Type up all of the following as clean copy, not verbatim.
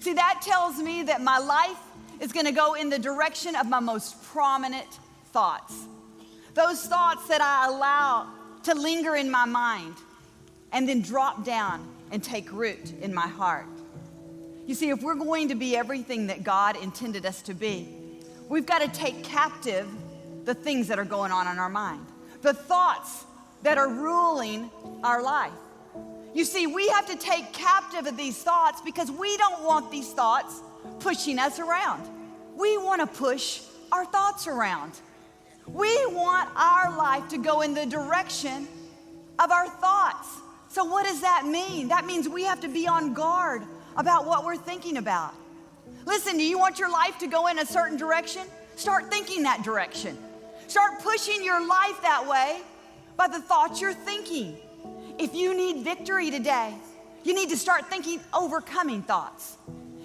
See, that tells me that my life is going to go in the direction of my most prominent thoughts. Those thoughts that I allow to linger in my mind and then drop down and take root in my heart. You see, if we're going to be everything that God intended us to be, we've got to take captive the things that are going on in our mind, the thoughts that are ruling our life. You see, we have to take captive of these thoughts because we don't want these thoughts pushing us around. We want to push our thoughts around. We want our life to go in the direction of our thoughts. So what does that mean? That means we have to be on guard about what we're thinking about. Listen, do you want your life to go in a certain direction? Start thinking that direction. Start pushing your life that way by the thoughts you're thinking. If you need victory today, you need to start thinking overcoming thoughts.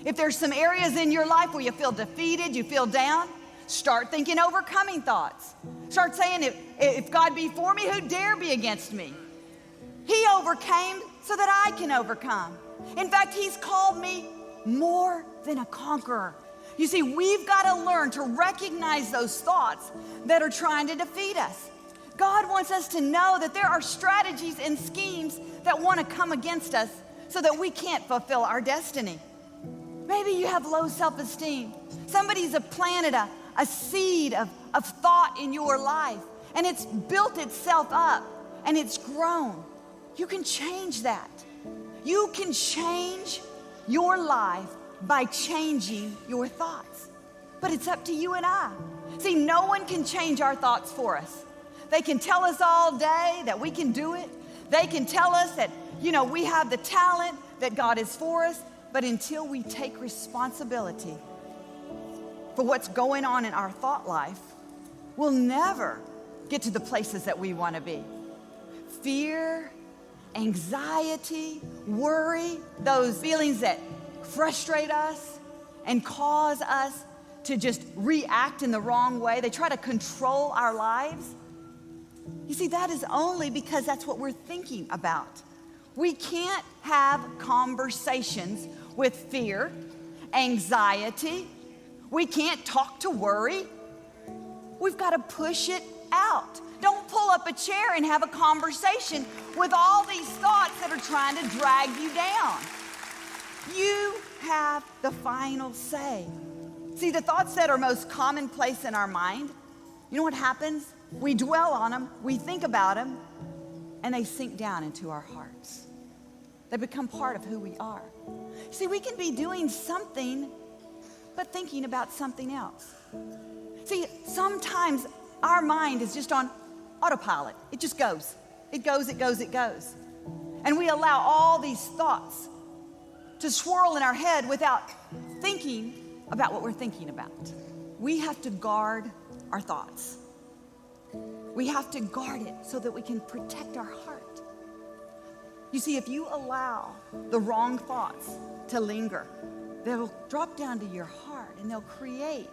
If there's some areas in your life where you feel defeated, you feel down, start thinking overcoming thoughts. Start saying, if God be for me, who dare be against me? He overcame so that I can overcome. In fact, he's called me more than a conqueror. You see, we've got to learn to recognize those thoughts that are trying to defeat us. God wants us to know that there are strategies and schemes that want to come against us so that we can't fulfill our destiny. Maybe you have low self-esteem. Somebody's planted a seed of thought in your life, and it's built itself up, and it's grown. You can change that. You can change your life by changing your thoughts. But it's up to you and I. See, no one can change our thoughts for us. They can tell us all day that we can do it. They can tell us that, we have the talent, that God is for us. But until we take responsibility for what's going on in our thought life, we'll never get to the places that we want to be. Fear, anxiety, worry, those feelings that frustrate us and cause us to just react in the wrong way. They try to control our lives. You see, that is only because that's what we're thinking about. We can't have conversations with fear, anxiety. We can't talk to worry. We've got to push it out. Don't pull up a chair and have a conversation with all these thoughts that are trying to drag you down. You have the final say. See, the thoughts that are most commonplace in our mind, you know what happens? We dwell on them, we think about them, and they sink down into our hearts. They become part of who we are. See, we can be doing something, but thinking about something else. See, sometimes our mind is just on autopilot. It just goes. It goes, it goes, it goes. And we allow all these thoughts to swirl in our head without thinking about what we're thinking about. We have to guard our thoughts. We have to guard it so that we can protect our heart. You see, if you allow the wrong thoughts to linger, they'll drop down to your heart and they'll create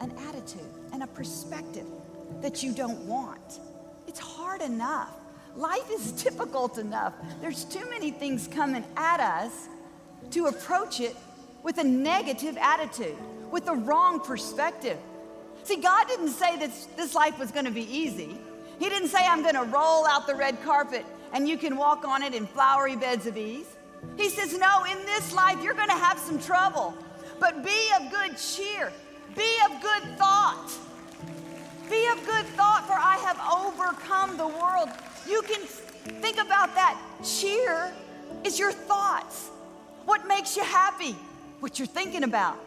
an attitude and a perspective that you don't want. It's hard enough. Life is difficult enough. There's too many things coming at us to approach it with a negative attitude, with the wrong perspective. See, God didn't say that this life was going to be easy. He didn't say, I'm going to roll out the red carpet and you can walk on it in flowery beds of ease. He says, no, in this life, you're going to have some trouble, but be of good cheer. Be of good thought. Be of good thought, for I have overcome the world. You can think about that. Cheer is your thoughts. What makes you happy? What you're thinking about.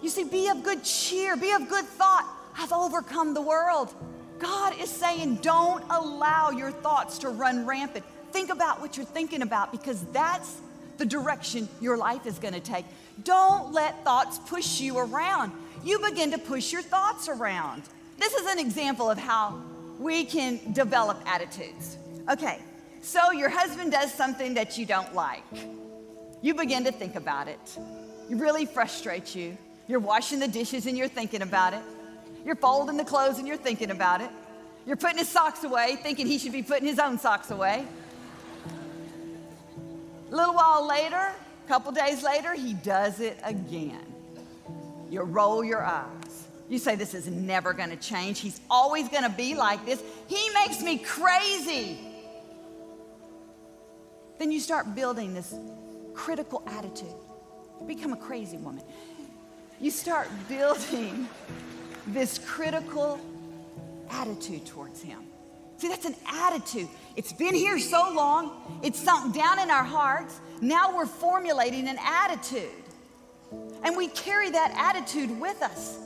You see, be of good cheer, be of good thought. I've overcome the world. God is saying, don't allow your thoughts to run rampant. Think about what you're thinking about, because that's the direction your life is going to take. Don't let thoughts push you around. You begin to push your thoughts around. This is an example of how we can develop attitudes. Okay, so your husband does something that you don't like. You begin to think about it. It really frustrates you. You're washing the dishes and you're thinking about it. You're folding the clothes and you're thinking about it. You're putting his socks away, thinking he should be putting his own socks away. A little while later, a couple days later, he does it again. You roll your eyes. You say, this is never gonna change. He's always gonna be like this. He makes me crazy. Then you start building this critical attitude. Become a crazy woman. You start building this critical attitude towards him. See, that's an attitude. It's been here so long, it's sunk down in our hearts. Now we're formulating an attitude. And we carry that attitude with us.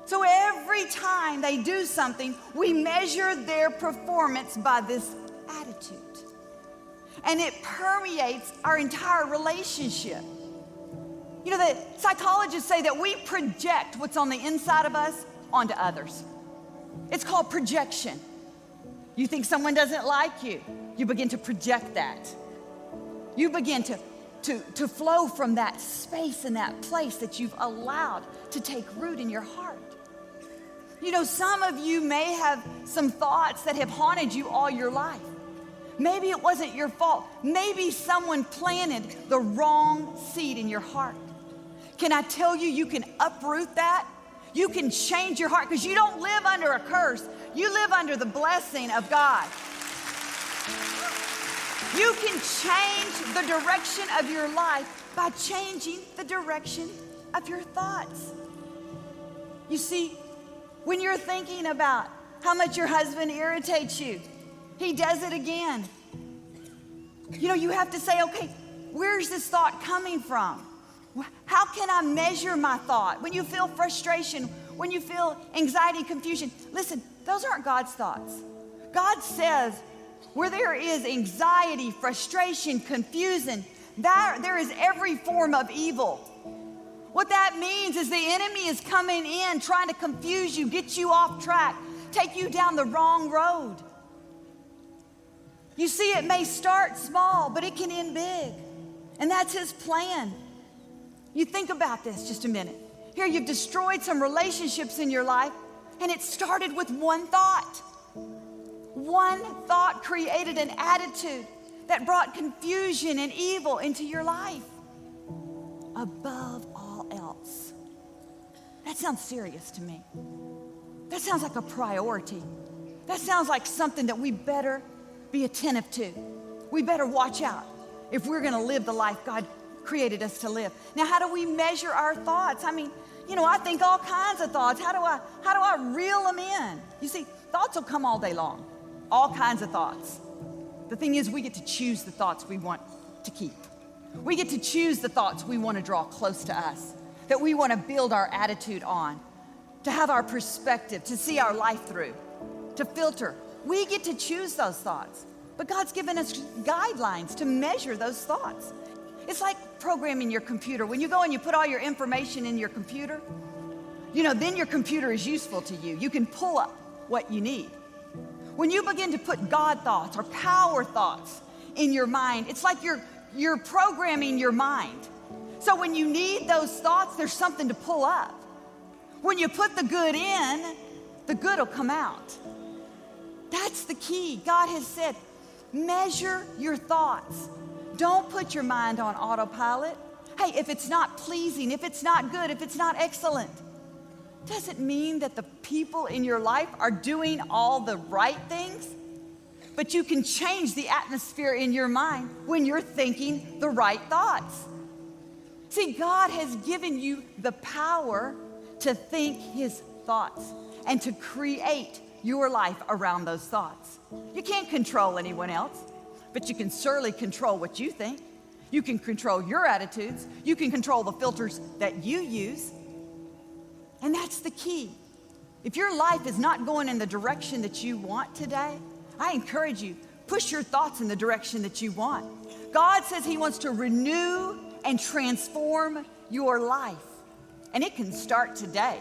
So every time they do something, we measure their performance by this attitude. And it permeates our entire relationship. You know, the psychologists say that we project what's on the inside of us onto others. It's called projection. You think someone doesn't like you, you begin to project that. You begin to flow from that space and that place that you've allowed to take root in your heart. You know, some of you may have some thoughts that have haunted you all your life. Maybe it wasn't your fault. Maybe someone planted the wrong seed in your heart. Can I tell you, you can uproot that? You can change your heart because you don't live under a curse. You live under the blessing of God. You can change the direction of your life by changing the direction of your thoughts. You see, when you're thinking about how much your husband irritates you, he does it again. You know, you have to say, okay, where's this thought coming from? How can I measure my thought? When you feel frustration, when you feel anxiety, confusion, listen, those aren't God's thoughts. God says where there is anxiety, frustration, confusion, there is every form of evil. What that means is the enemy is coming in, trying to confuse you, get you off track, take you down the wrong road. You see, it may start small, but it can end big. And that's his plan. You think about this just a minute. Here, you've destroyed some relationships in your life, and it started with one thought. One thought created an attitude that brought confusion and evil into your life. Above all else. That sounds serious to me. That sounds like a priority. That sounds like something that we better be attentive to. We better watch out if we're going to live the life God created us to live. Now, how do we measure our thoughts? I mean, you know, I think all kinds of thoughts. How do I reel them in? You see, thoughts will come all day long. All kinds of thoughts. The thing is, we get to choose the thoughts we want to keep. We get to choose the thoughts we want to draw close to us, that we want to build our attitude on, to have our perspective, to see our life through, to filter. We get to choose those thoughts. But God's given us guidelines to measure those thoughts. It's like programming your computer. When you go and you put all your information in your computer, you know, then your computer is useful to you. You can pull up what you need. When you begin to put God thoughts or power thoughts in your mind, it's like you're programming your mind. So when you need those thoughts, there's something to pull up. When you put the good in, the good will come out. That's the key. God has said, measure your thoughts. Don't put your mind on autopilot. Hey, if it's not pleasing, if it's not good, if it's not excellent, doesn't mean that the people in your life are doing all the right things. But you can change the atmosphere in your mind when you're thinking the right thoughts. See, God has given you the power to think his thoughts and to create your life around those thoughts. You can't control anyone else, but you can certainly control what you think. You can control your attitudes. You can control the filters that you use. And that's the key. If your life is not going in the direction that you want today, I encourage you, push your thoughts in the direction that you want. God says he wants to renew and transform your life. And it can start today.